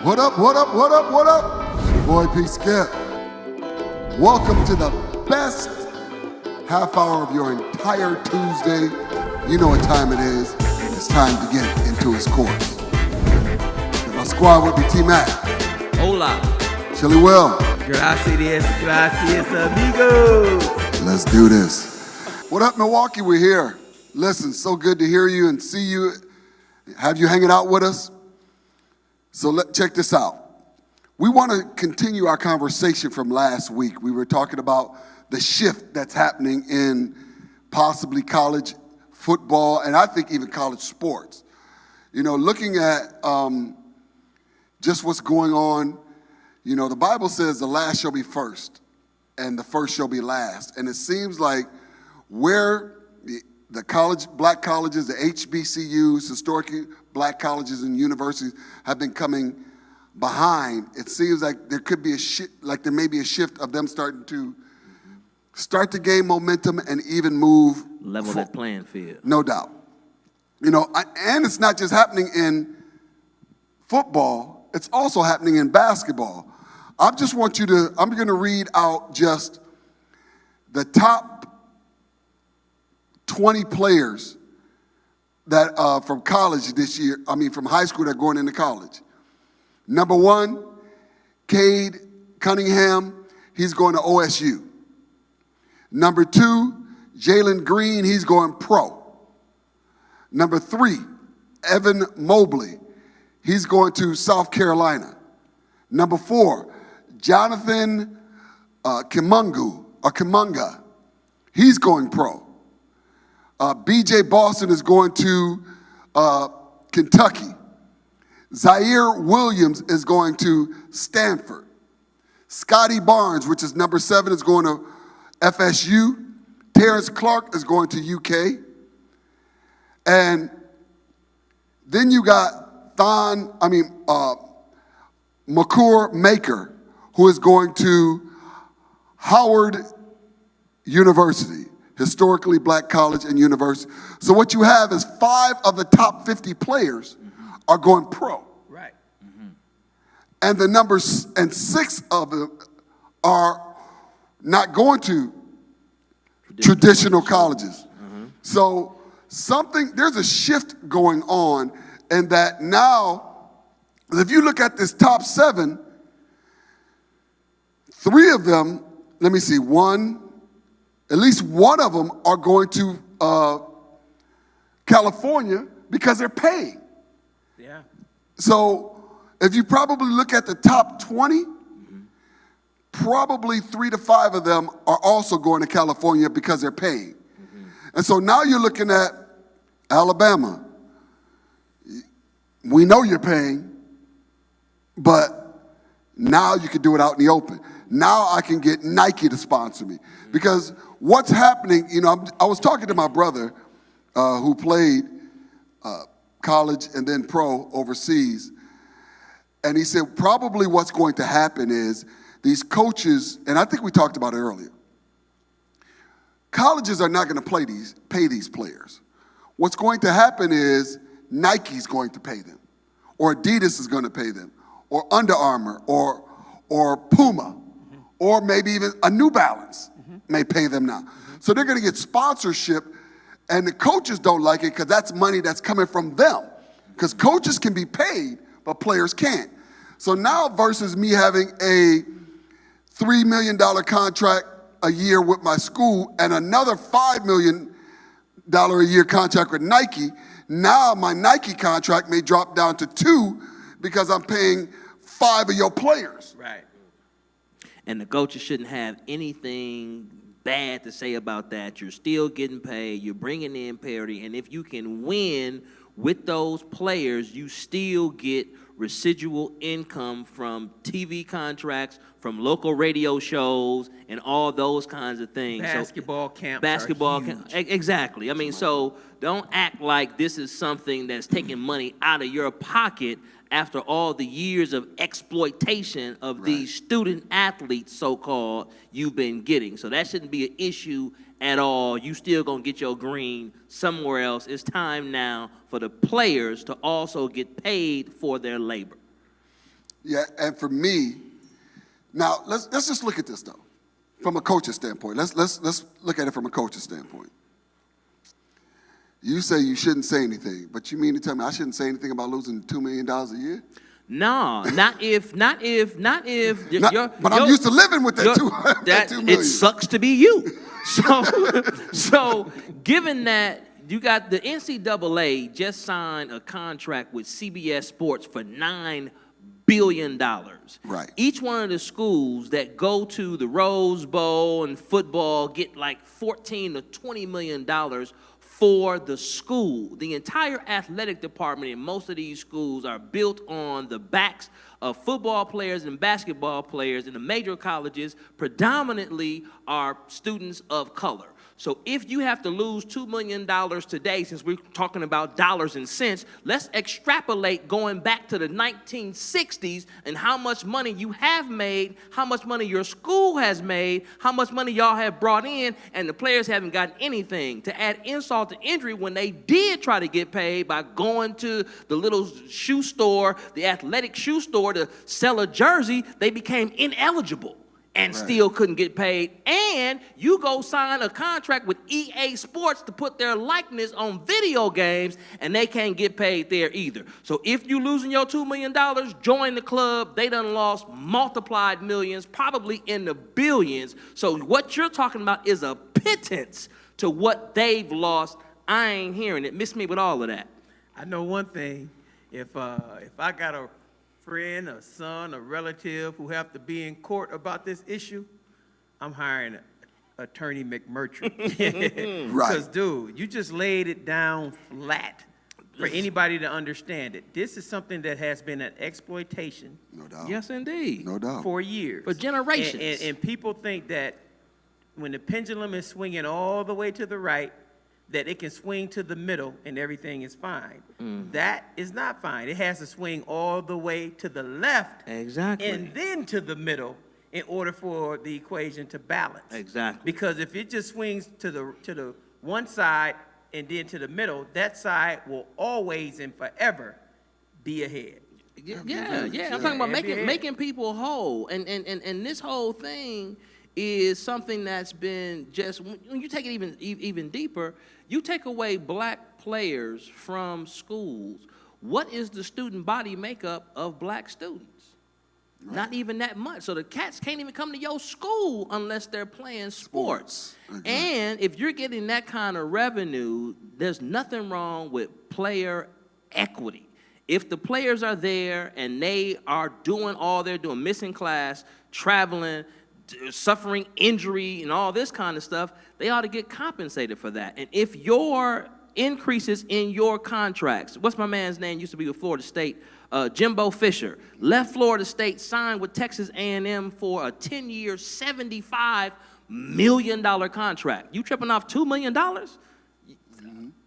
What up, what up, what up, what up? It's your boy P. Skip. Welcome to the best half hour of your entire Tuesday. You know what time it is. It's time to get into his course. Got my squad with me, T-Mac. Hola. Chili Will. Gracias, amigos. Let's do this. What up, Milwaukee? We're here. Listen, so good to hear you and see you, have you hanging out with us. So check this out. We want to continue our conversation from last week. We were talking about the shift that's happening in possibly college football and I think even college sports. You know, looking at just what's going on, you know, the Bible says the last shall be first and the first shall be last. And it seems like where the black colleges, the HBCUs, historically black colleges and universities have been coming behind, it seems like there could be a shift, like there may be a shift of them starting to gain momentum and even move. Level that playing field. No doubt. You know, and it's not just happening in football, it's also happening in basketball. I'm going to read out just the top 20 players that from college this year, from high school that are going into college. Number 1, Cade Cunningham, he's going to OSU. Number 2, Jalen Green, he's going pro. Number 3, Evan Mobley, he's going to South Carolina. Number 4, Jonathan Kimunga, he's going pro. B.J. Boston is going to Kentucky. Zaire Williams is going to Stanford. Scotty Barnes, which is number 7, is going to FSU. Terrence Clark is going to UK. And then you got Makur Maker, who is going to Howard University, historically black college and university. So what you have is 5 of the top 50 players are going pro. Right. Mm-hmm. And the numbers, and 6 of them are not going to traditional colleges. Mm-hmm. So there's a shift going on, and that now, if you look at this top 7, 3 of them, at least one of them are going to California because they're paid. Yeah. So if you probably look at the top 20, probably 3 to 5 of them are also going to California because they're paid. And so now you're looking at Alabama. We know you're paying, but now you can do it out in the open. Now I can get Nike to sponsor me. Because what's happening, you know, I was talking to my brother who played college and then pro overseas, and he said probably what's going to happen is these coaches, and I think we talked about it earlier, colleges are not going to pay these players. What's going to happen is Nike's going to pay them, or Adidas is going to pay them, or Under Armour, or Puma, or maybe even a New Balance may pay them now. So they're going to get sponsorship, and the coaches don't like it because that's money that's coming from them. Because coaches can be paid, but players can't. So now versus me having a $3 million contract a year with my school and another $5 million a year contract with Nike, now my Nike contract may drop down to 2 because I'm paying 5 of your players. Right. And the coaches shouldn't have anything bad to say about that. You're still getting paid. You're bringing in parity. And if you can win with those players, you still get residual income from TV contracts, from local radio shows, and all those kinds of things. Basketball camps. Exactly. I mean, so don't act like this is something that's taking money out of your pocket after all the years of exploitation of these student athletes, so-called, you've been getting. So that shouldn't be an issue at all. You still gonna get your green somewhere else. It's time now for the players to also get paid for their labor. Yeah, and for me, now let's just look at this though, from a coach's standpoint. Let's look at it from a coach's standpoint. You say you shouldn't say anything, but you mean to tell me I shouldn't say anything about losing $2 million a year? No, not if. But I'm used to living with that $2 million. It sucks to be you. So given that you got the NCAA just signed a contract with CBS Sports for $9 billion. Right. Each one of the schools that go to the Rose Bowl and football get like $14 to $20 million for the school. The entire athletic department in most of these schools are built on the backs of football players and basketball players in the major colleges, predominantly are students of color. So if you have to lose $2 million today, since we're talking about dollars and cents, let's extrapolate going back to the 1960s and how much money you have made, how much money your school has made, how much money y'all have brought in, and the players haven't gotten anything. To add insult to injury, when they did try to get paid by going to the little shoe store, the athletic shoe store to sell a jersey, they became ineligible and still couldn't get paid. And you go sign a contract with EA Sports to put their likeness on video games, and they can't get paid there either. So if you losing your $2 million, join the club. They done lost multiplied millions, probably in the billions. So what you're talking about is a pittance to what they've lost. I ain't hearing it. Miss me with all of that. I know one thing. If I got a friend, a son, a relative who have to be in court about this issue, I'm hiring Attorney McMurtry. Right. Because, dude, you just laid it down flat for anybody to understand it. This is something that has been an exploitation. No doubt. Yes, indeed. No doubt. For years. For generations. And people think that when the pendulum is swinging all the way to the right, that it can swing to the middle and everything is fine. That is not fine. It has to swing all the way to the left. Exactly. And then to the middle in order for the equation to balance. Exactly. Because if it just swings to the one side and then to the middle, that side will always and forever be ahead. Yeah. I'm talking about making people whole. And this whole thing is something that's been just, when you take it even deeper, you take away black players from schools. What is the student body makeup of black students? Right. Not even that much. So the cats can't even come to your school unless they're playing sports. Exactly. And if you're getting that kind of revenue, there's nothing wrong with player equity. If the players are there and they are doing all they're doing, missing class, traveling, suffering injury and all this kind of stuff, they ought to get compensated for that. And if your increases in your contracts, what's my man's name, used to be with Florida State, Jimbo Fisher, left Florida State, signed with Texas A&M for a 10-year, $75 million contract. You tripping off $2 million?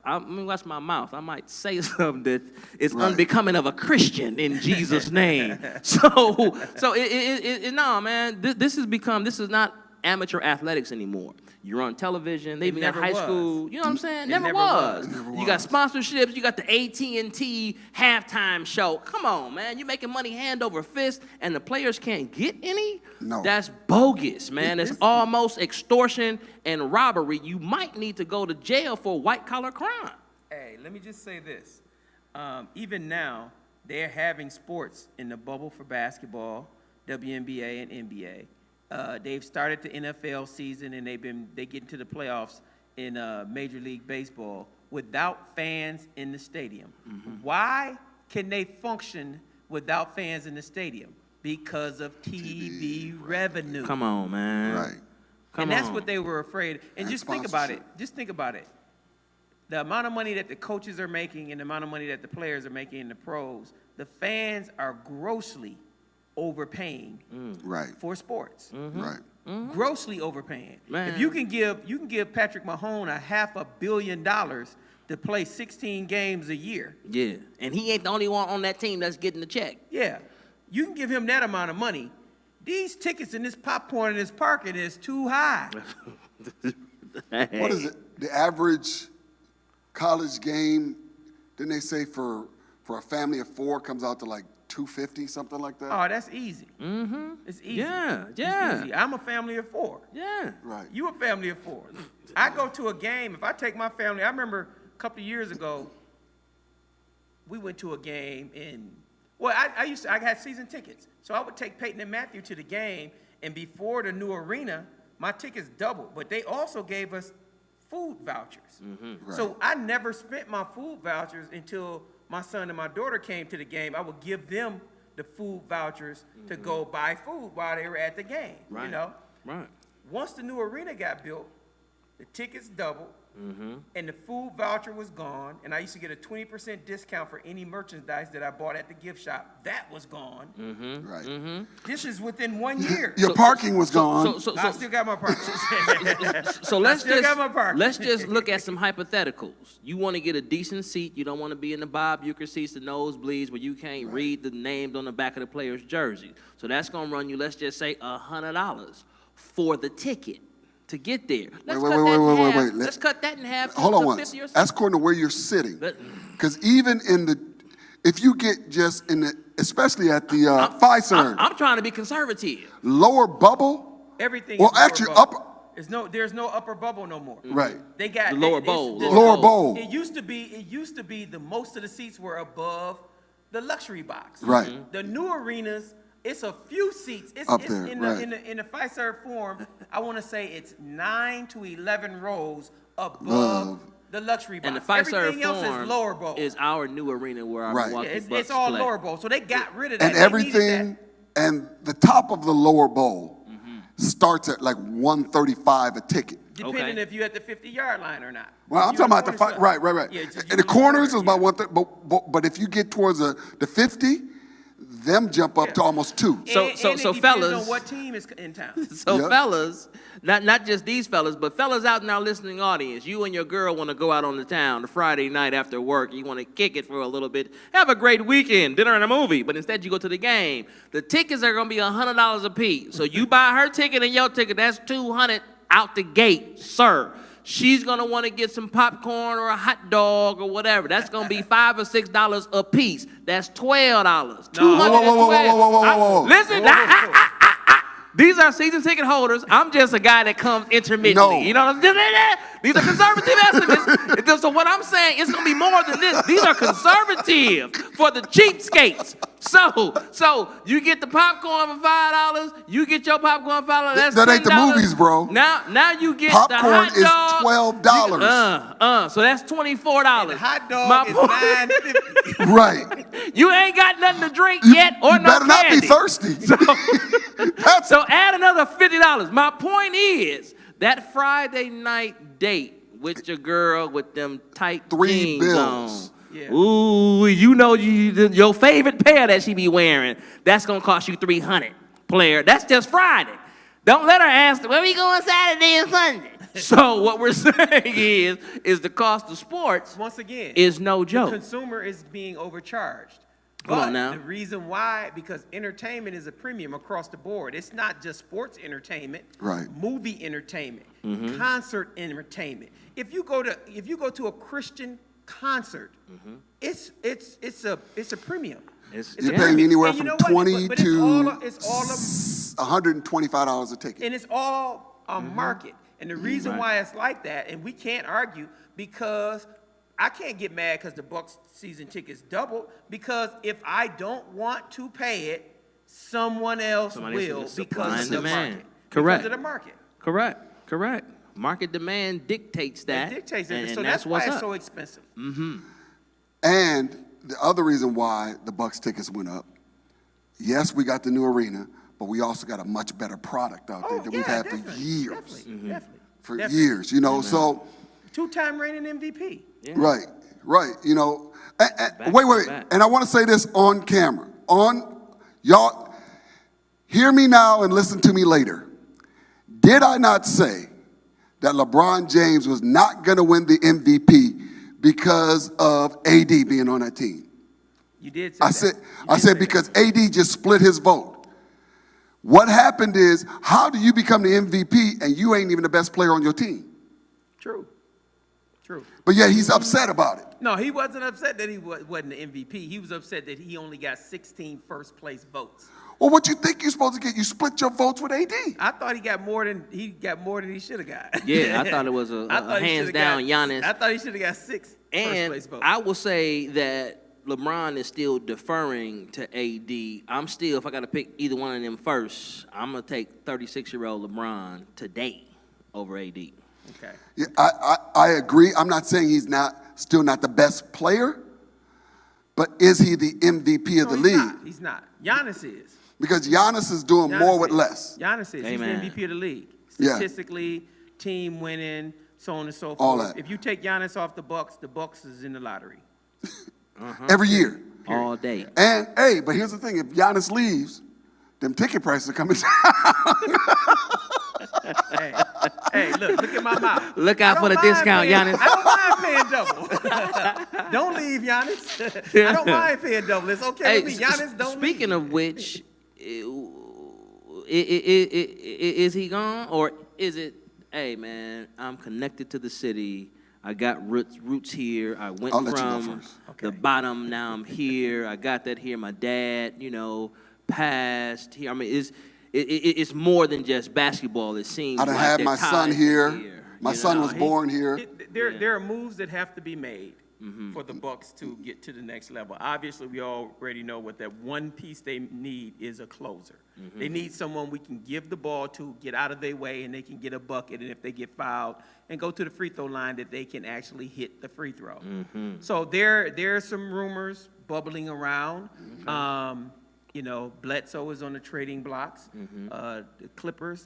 Let me watch my mouth. I might say something that is unbecoming of a Christian in Jesus' name. No, man. This is not amateur athletics anymore. You're on television. They even got high school. You know what I'm saying? Never was. You got sponsorships. You got the AT&T halftime show. Come on, man. You're making money hand over fist, and the players can't get any? No. That's bogus, man. It's almost extortion and robbery. You might need to go to jail for white-collar crime. Hey, let me just say this. Even now, they're having sports in the bubble for basketball, WNBA and NBA. They've started the NFL season, and they get into the playoffs in Major League Baseball without fans in the stadium. Why can they function without fans in the stadium? Because of TV revenue. Come on, man. Right. That's what they were afraid. And just think about it. The amount of money that the coaches are making and the amount of money that the players are making in the pros, the fans are grossly overpaying for sports. Right. Grossly overpaying. Man. If you can give Patrick Mahomes $500 million to play 16 games a year. Yeah. And he ain't the only one on that team that's getting the check. Yeah. You can give him that amount of money. These tickets and this popcorn in this parking is too high. What is it? The average college game, didn't they say for a family of four comes out to like $250, something like that. Oh, that's easy. Mm-hmm. It's easy. Yeah, It's yeah. easy. I'm a family of 4. Yeah. Right. You a family of 4. I go to a game. If I take my family, I remember a couple of years ago, we went to a game in. Well, I had season tickets, so I would take Peyton and Matthew to the game, and before the new arena, my tickets doubled. But they also gave us food vouchers. Right. So I never spent my food vouchers until my son and my daughter came to the game. I would give them the food vouchers to go buy food while they were at the game. Right. You know. Right. Once the new arena got built, the tickets doubled, and the food voucher was gone, and I used to get a 20% discount for any merchandise that I bought at the gift shop. That was gone. Right. This is within 1 year. Your parking was gone. I still got my parking. So let's still got my parking. let's just look at some hypotheticals. You want to get a decent seat. You don't want to be in the Bob Uecker seats, the nosebleeds, where you can't read the names on the back of the player's jersey. So that's going to run you, let's just say, $100 for the ticket to get there. Let's cut that in half. Hold on once. 50 or That's according to where you're sitting. Because even if you get just especially at the Fiserv, I'm trying to be conservative. lower bubble. Everything. Well, is lower actually, bubble. There's no upper bubble no more. Right. They got The lower bowl. Lower bowl. It used to be the most of the seats were above the luxury box. Right. The new arenas, it's a few seats. It's Up it's there, in right. the Fiserv form. I want to say it's 9 to 11 rows above the luxury box. And the Fiserv Everything else form is lower bowl. is our new arena where our Right. Milwaukee It's Bucks all play. lower bowl. So they got rid of that. And They needed everything, and the top of the lower bowl starts at like $135 a ticket. that, depending if you're at the 50-yard line or not. Well, I'm If talking you're about the on fight. Right. Yeah, just And the you on corners is about yeah. 130, but if you get towards the 50, them jump up to almost 2. And So it depends fellas- on what team is in town. So Yep. fellas, not just these fellas, but fellas out in our listening audience, you and your girl want to go out on the town the Friday night after work. You want to kick it for a little bit. Have a great weekend, dinner and a movie. But instead you go to the game. The tickets are going to be $100 a piece. So you buy her ticket and your ticket, that's $200 out the gate, sir. She's going to want to get some popcorn or a hot dog or whatever. That's going to be $5 or $6 a piece. That's $12. Whoa. Listen, these are season ticket holders. I'm just a guy that comes intermittently. No. You know what I'm saying? These are conservative estimates. So what I'm saying, it's going to be more than this. These are conservative for the cheapskates. So you get the popcorn for $5. You get your popcorn for $5. That's That ain't the $10. movies, bro. Now you get Popcorn the hot dog. is $12. So that's $24. The hot dog is $9.50. Right. You ain't got nothing to drink yet or You no better not candy. be thirsty. That's So add another $50. My point is that Friday night date with your girl with them tight 3 jeans bills. on. Yeah. Ooh, you know your favorite pair that she be wearing. That's gonna cost you $300, player. That's just Friday. Don't let her ask, where we going Saturday and Sunday? So what we're saying is the cost of sports Once again, is no the joke. consumer is being overcharged. Come on But now. the reason why, because entertainment is a premium across the board. It's not just sports entertainment, Right. movie entertainment, Mm-hmm. concert entertainment. If you go to a Christian concert, it's a premium. It's a You're Yeah. paying premium. anywhere And you from know what? 20 But to it's all $125 a ticket. and it's all a market. And the reason Right. why it's like that, and we can't argue, because I can't get mad because the Bucks season tickets doubled, because if I don't want to pay it, someone else Somebody will else- supply because and of the demand. market. Correct. Because of the market. Correct. Market demand dictates that. It dictates it. and So that's that's why what's it's up. so expensive. And the other reason why the Bucks tickets went up, yes, we got the new arena, but we also got a much better product out there that we've had for years. Definitely. For Definitely. years, you know. So, Two-time reigning MVP. Yeah. right, you know. Back Wait, to back. and I want to say this on camera. Y'all, hear me now and listen to me later. Did I not say that LeBron James was not going to win the MVP because of AD being on that team? You did say I that. said, You I did said say because AD just split his vote. What happened is, how do you become the MVP and you ain't even the best player on your team? that. True. True. But yet he's upset about it. No, he wasn't upset that he wasn't the MVP. He was upset that he only got 16 first-place votes. Well, what you think you're supposed to get? You split your votes with AD. I thought he got more than he should have got. Yeah, I thought it was I thought a he hands shoulda down got, Giannis. I thought he should have got 6 And first-place votes. I will say that LeBron is still deferring to AD. I'm still, if I got to pick either one of them first, I'm going to take 36-year-old LeBron today over AD. Okay. Yeah, I agree. I'm not saying he's still not the best player, but is he the MVP of the No, league? He's not. Giannis is. Because Giannis is doing more with is. less. Giannis is. Amen. He's the MVP of the league. Yeah. Statistically, team winning, so on and so forth. All that. If you take Giannis off the Bucks is in the lottery. Every year. All day. And, hey, but here's the thing. If Giannis leaves, them ticket prices are coming down. Hey, look at my mouth. Look out I for the don't mind discount, paying- Giannis. I don't mind paying double. Don't leave, Giannis. I don't mind paying double. It's okay with me. Giannis, don't speaking leave. of which, is he gone? Or is it, hey, man, I'm connected to the city. I got roots here. I went I'll let you go from first. the bottom. Now I'm here. I got that here. My dad, passed here. I mean, it's more than just basketball. It seems I done like had they're my son tied here. My you son know? was born here. There are moves that have to be made for the Bucks to get to the next level. Obviously, we already know what that one piece they need is a closer. They need someone we can give the ball to, get out of their way, and they can get a bucket. And if they get fouled and go to the free throw line, that they can actually hit the free throw. So there are some rumors bubbling around. Bledsoe is on the trading blocks. The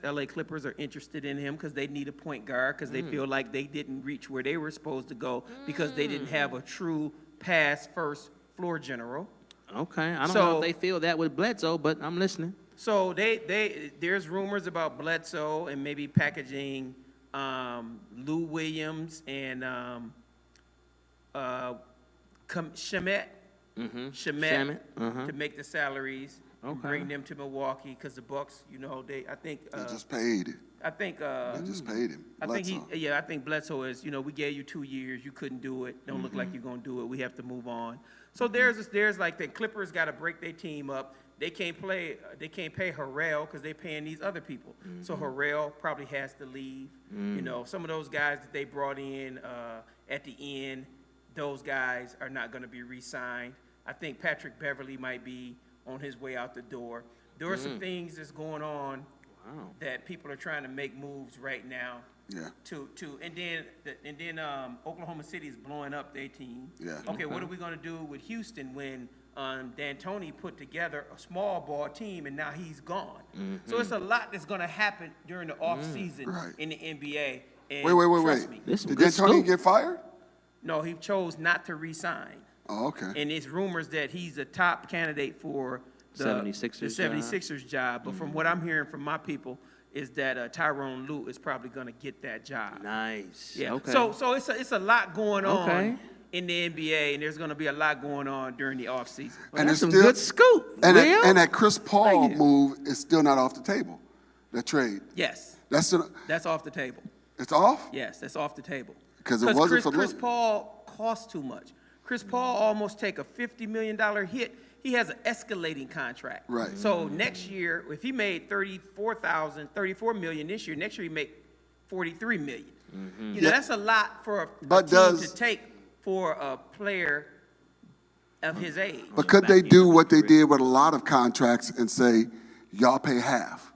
LA Clippers are interested in him because they need a point guard because they feel like they didn't reach where they were supposed to go because they didn't have a true pass first floor general. Okay, I don't know if they feel that with Bledsoe, but I'm listening. So there's rumors about Bledsoe and maybe packaging Lou Williams and Shamet. Shamet to make the salaries and bring them to Milwaukee because the Bucks, they just paid. I think They just paid him. I Bledsoe. think Bledsoe is, we gave you 2 years, you couldn't do it. Don't look like you're gonna do it. We have to move on. So there's like the Clippers got to break their team up. They can't pay Harrell because they're paying these other people. So Harrell probably has to leave. Some of those guys that they brought in at the end, those guys are not going to be re-signed. I think Patrick Beverly might be on his way out the door. There are some things that's going on that people are trying to make moves right now. Yeah. And then Oklahoma City is blowing up their team. Yeah. Okay, what are we going to do with Houston when D'Antoni put together a small ball team and now he's gone? So it's a lot that's going to happen during the off season in the NBA. And trust me, Did D'Antoni get fired? No, he chose not to re-sign. Oh, okay. And it's rumors that he's a top candidate for the 76ers job. But from what I'm hearing from my people is that Tyrone Lue is probably going to get that job. Nice. Yeah. Okay. So it's a lot going on in the NBA, and there's going to be a lot going on during the offseason. Well, that's some good scoop. And that Chris Paul move is still not off the table. That trade. Yes. That's off the table. It's off? Yes, that's off the table. Because it wasn't for Chris Paul costs too much. Chris Paul almost take a $50 million hit. He has an escalating contract. Right. So next year, if he made $34 million this year, next year he make $43 million. That's a lot for a team to take for a player of his age. But could they do what they did with a lot of contracts and say, y'all pay half?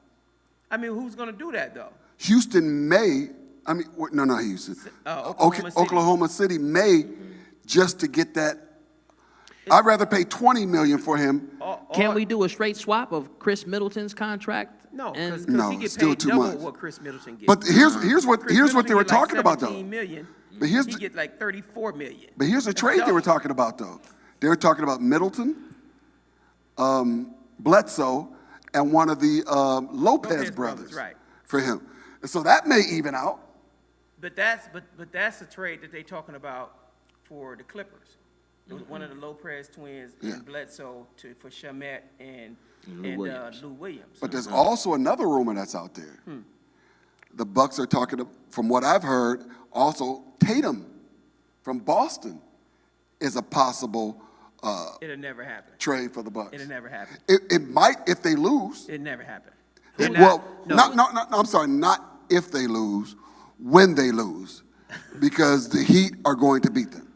I mean, who's going to do that, though? Houston may, not Houston. Oklahoma City. Oklahoma City may just to get that. I'd rather pay $20 million for him. Can we do a straight swap of Chris Middleton's contract? No, because No, he gets still paid too double much. what Chris Middleton gets. But here's what Chris they were Middleton get talking about though. $17 million. But here's he the- get like $34 million. But here's the That's trade they double. were talking about though. They were talking about Middleton, Bledsoe, and one of the Lopez brothers right. for him. And so that may even out. But that's a trade that they're talking about for the Clippers. One of the Lopez twins and Bledsoe for Shamet and Lou Williams. But there's also another rumor that's out there. The Bucks are talking, from what I've heard, also Tatum from Boston is a possible It'll never happen. trade for the Bucks. It'll never happen. It might if they lose. It'll never happen. I'm sorry, not if they lose, when they lose, because the Heat are going to beat them.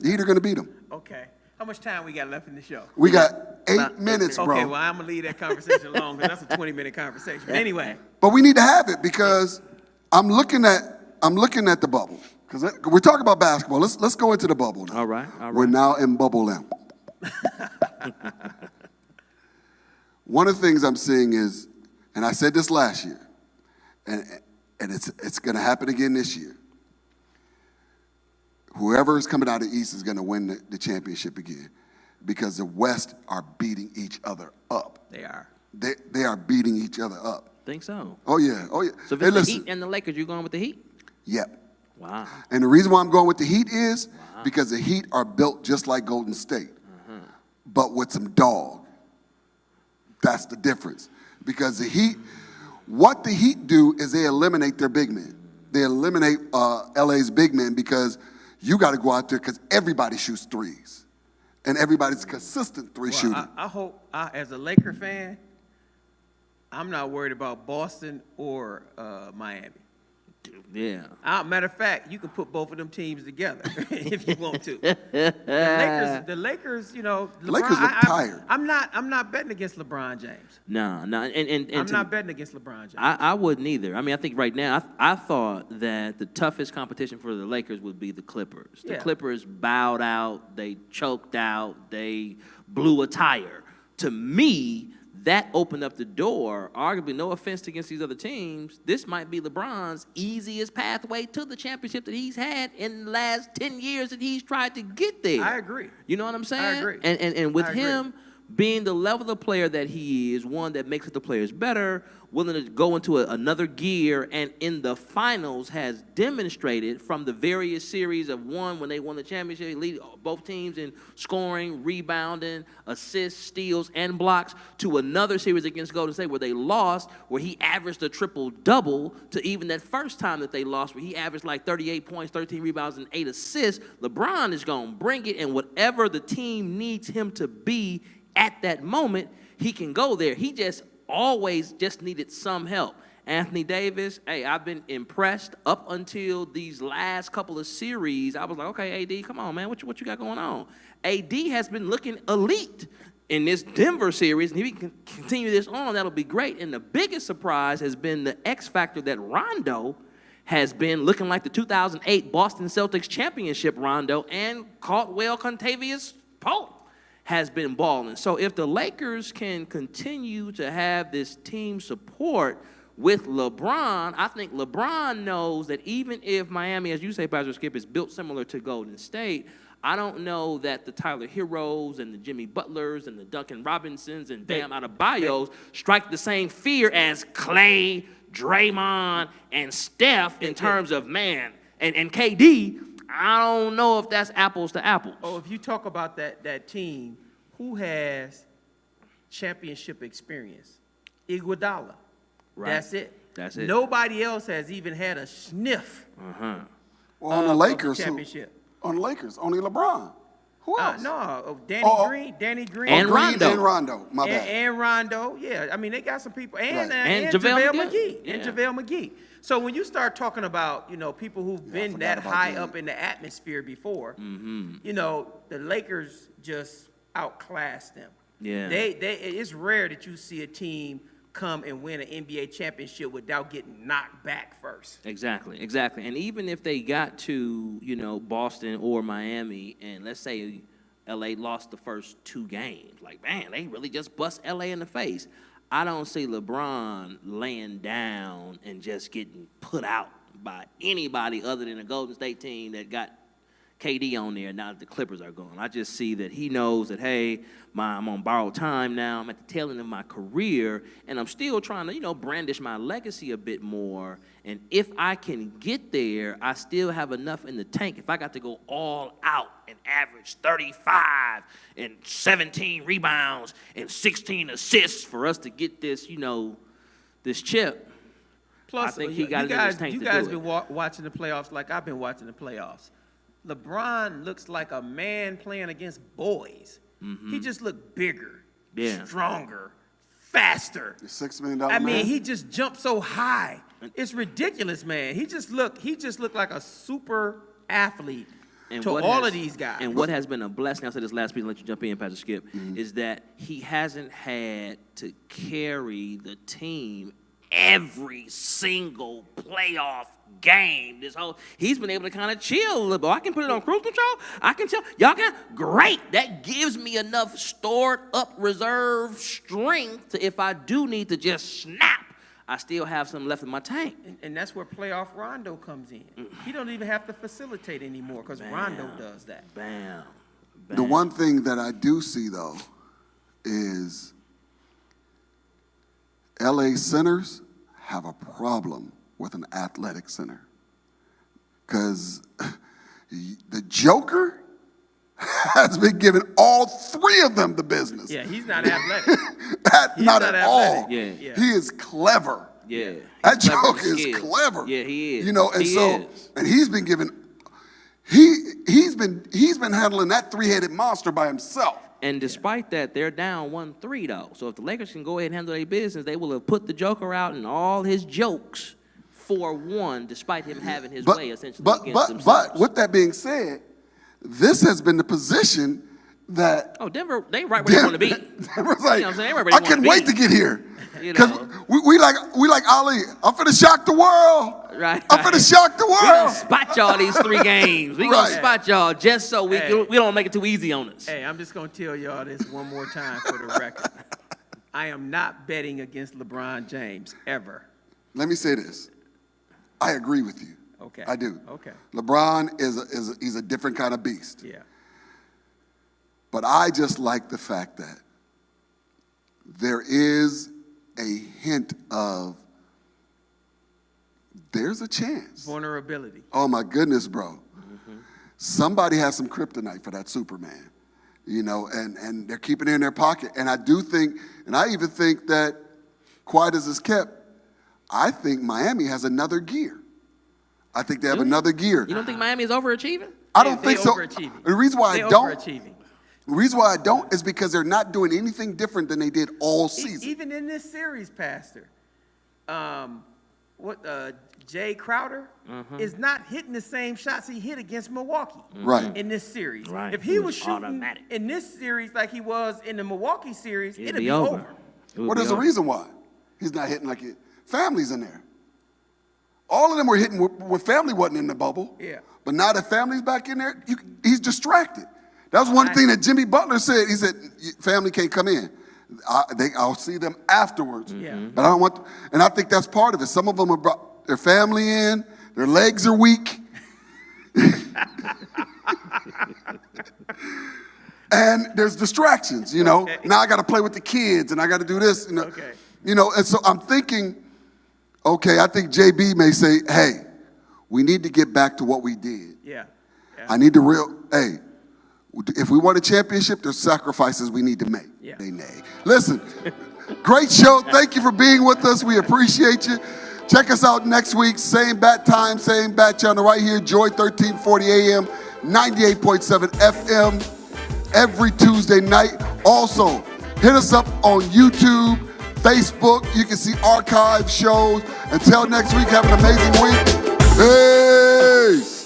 The Heat are going to beat them. Okay. How much time we got left in the show? We got 8 minutes, bro. Okay, well, I'm going to leave that conversation alone because that's a 20-minute conversation. But anyway. But we need to have it because I'm looking at the bubble. Because we're talking about basketball. Let's go into the bubble now. All right. We're now in bubble land. One of the things I'm seeing is, and I said this last year, and it's going to happen again this year. Whoever is coming out of the East is going to win the championship again because the West are beating each other up. They are. They are beating each other up. Think so. Oh, yeah. So if it's the Heat and the Lakers, you're going with the Heat? Yep. Wow. And the reason why I'm going with the Heat is because the Heat are built just like Golden State, but with some dog. That's the difference. Because what the Heat do is they eliminate their big men. They eliminate LA's big men because you got to go out there because everybody shoots threes. And everybody's consistent shooter. I hope, as a Laker fan, I'm not worried about Boston or Miami. Yeah. Matter of fact, you can put both of them teams together if you want to. The Lakers, LeBron, The Lakers look tired. I'm not betting against LeBron James. No, and I'm not betting against LeBron James. I wouldn't either. I mean, I think right now, I thought that the toughest competition for the Lakers would be the Clippers. The Clippers bowed out, they choked out, they blew a tire. To me, that opened up the door, arguably no offense against these other teams, this might be LeBron's easiest pathway to the championship that he's had in the last 10 years that he's tried to get there. I agree. You know what I'm saying? I agree. And with him being the level of player that he is, one that makes the players better, willing to go into another gear, and in the finals has demonstrated from the various series of one when they won the championship, lead both teams in scoring, rebounding, assists, steals, and blocks, to another series against Golden State where they lost, where he averaged a triple-double, to even that first time that they lost where he averaged like 38 points, 13 rebounds, and 8 assists. LeBron is going to bring it, and whatever the team needs him to be at that moment, he can go there. He just always just needed some help. Anthony Davis, hey, I've been impressed up until these last couple of series. I was like, okay, AD, come on, man, what you got going on? AD has been looking elite in this Denver series, and if he can continue this on, that'll be great. And the biggest surprise has been the X factor that Rondo has been looking like the 2008 Boston Celtics championship Rondo, and Caldwell Contavious Pope has been balling. So if the Lakers can continue to have this team support with LeBron, I think LeBron knows that even if Miami, as you say, Pastor Skip, is built similar to Golden State, I don't know that the Tyler Heroes and the Jimmy Butlers and the Duncan Robinsons and Bam Adebayos strike the same fear as Clay, Draymond, and Steph in terms of, man, and KD. I don't know if that's apples to apples. Oh, if you talk about that team, who has championship experience? Iguodala. Right. That's it. That's it. Nobody else has even had a sniff. Well, on the Lakers, championship. On the Lakers, only LeBron. Who else? Danny Green. And Rondo. And Rondo, my bad. And Rondo, yeah. I mean, they got some people. And And JaVale JaVale McGee. Yeah. And JaVale McGee. So when you start talking about, people who've been that high up in the atmosphere before, the Lakers just outclassed them. Yeah. It's rare that you see a team come and win an NBA championship without getting knocked back first. Exactly. And even if they got to, Boston or Miami, and let's say LA lost the first 2 games, like, man, they really just bust LA in the face. I don't see LeBron laying down and just getting put out by anybody other than a Golden State team that got KD on there now that the Clippers are gone. I just see that he knows that, hey, I'm on borrowed time now. I'm at the tail end of my career, and I'm still trying to, brandish my legacy a bit more. And if I can get there, I still have enough in the tank. If I got to go all out and average 35 and 17 rebounds and 16 assists for us to get this, this chip, Plus, I think he got it in his tank to do it. You guys been watching the playoffs like I've been watching the playoffs. LeBron looks like a man playing against boys. He just looked bigger, stronger, faster. The $6 million I mean, man? he just jumped so high. It's ridiculous, man. He just looked like a super athlete to all of these guys. And what has been a blessing, I'll say this last piece, let you jump in, Pastor Skip, is that he hasn't had to carry the team every single playoff game. He's been able to kind of chill a little bit. I can put it on cruise control. I can chill. Y'all can, great. That gives me enough stored up reserve strength to, if I do need to just snap, I still have some left in my tank. And that's where playoff Rondo comes in. He don't even have to facilitate anymore because Rondo does that. Bam. The one thing that I do see, though, is LA centers have a problem with an athletic center. Because the Joker has been giving all three of them the business. Yeah, he's not athletic. not at all. Yeah. He is clever. Yeah. That Joker is clever. Yeah, he is. You know, and and he's been giving he's been handling that three-headed monster by himself. And despite that, they're down 1-3 though. So if the Lakers can go ahead and handle their business, they will have put the Joker out and all his jokes 4-1, despite him having his way essentially against themselves. But with that being said, this has been the position that Denver, they right where they want to be. Denver's like, You know what I'm saying? They right where they I can't wanna wait be. to get here. You Because know. we like Ali. I'm finna shock the world. Right. I'm finna shock the We're gonna world. spot y'all these 3 games. We're Right. gonna spot y'all just so we don't make it too easy on us. Hey, I'm just going to tell y'all this one more time for the record. I am not betting against LeBron James ever. Let me say this. I agree with you. Okay. I do. Okay. LeBron he's a different kind of beast. Yeah. But I just like the fact that there is a hint of there's a chance. Vulnerability. Oh my goodness, bro. Somebody has some kryptonite for that Superman, you know, and they're keeping it in their pocket. And I do think, and I even think that, quiet as it's kept, I think Miami has another gear. I think they have another gear. You don't think Miami is overachieving? I don't They think so. overachieving. The reason why They're I don't, overachieving. the reason why I don't is because they're not doing anything different than they did all season. Even in this series, Pastor, Jay Crowder is not hitting the same shots he hit against Milwaukee Right. in this series. Right. If he It was was shooting automatic. in this series like he was in the Milwaukee series, it'd be over. over. It would Well, be there's a over. reason why he's not hitting like it. Family's in there. All of them were hitting when family wasn't in the bubble. Yeah. But now that family's back in there, he's distracted. That was one thing that Jimmy Butler said. He said, family can't come in. I'll see them afterwards. Yeah. But I don't want, and I think that's part of it. Some of them have brought their family in. Their legs are weak. And there's distractions, you know. Okay. Now I got to play with the kids and I got to do this. You know. Okay. You know, and so I'm thinking, okay, I think JB may say, hey, we need to get back to what we did. Yeah. I need to hey, if we want a championship, there's sacrifices we need to make. Yeah. Nay. Listen, great show. Thank you for being with us. We appreciate you. Check us out next week. Same bat time, same bat channel right here. Joy 1340 AM, 98.7 FM every Tuesday night. Also, hit us up on YouTube, Facebook. You can see archive shows. Until next week, have an amazing week. Peace.